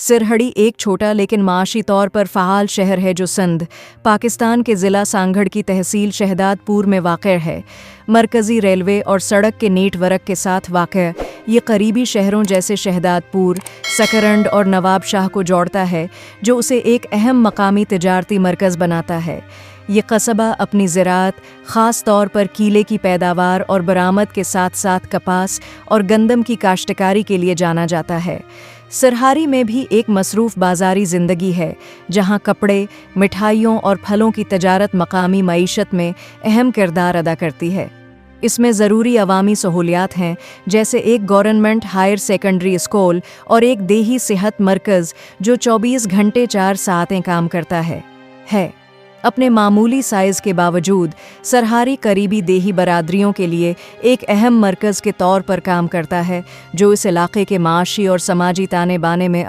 सिरहड़ी एक छोटा लेकिन माशी तौर पर फ़ाल शहर है जो सिंध, पाकिस्तान के ज़िला सांगढ़ की तहसील शहदादपुर में वाक़ है। मरकज़ी रेलवे और सड़क के नेटवर्क के साथ वाक़ ये करीबी शहरों जैसे शहदादपुर, सकरंड और नवाब शाह को जोड़ता है, जो उसे एक अहम मकामी तिजारती मरकज़ बनाता है। ये कस्बा अपनी ज़राअत, ख़ास तौर पर कीले की पैदावार और बरामद के साथ साथ कपास और गंदम की काश्तकारी के लिए जाना जाता है। सिरहारी में भी एक मसरूफ़ बाज़ारी ज़िंदगी है, जहाँ कपड़े, मिठाइयों और फलों की तजारत मकामी मईशत में अहम किरदार अदा करती है। इसमें ज़रूरी अवामी सहूलियात हैं, जैसे एक गवर्नमेंट हायर सेकेंडरी स्कूल और एक देही सेहत मरकज़ जो 24 घंटे 4 सातें काम करता है। अपने मामूली साइज़ के बावजूद सिरहारी करीबी देही बरादरियों के लिए एक अहम मरकज़ के तौर पर काम करता है, जो इस इलाक़े के माशी और समाजी ताने बाने में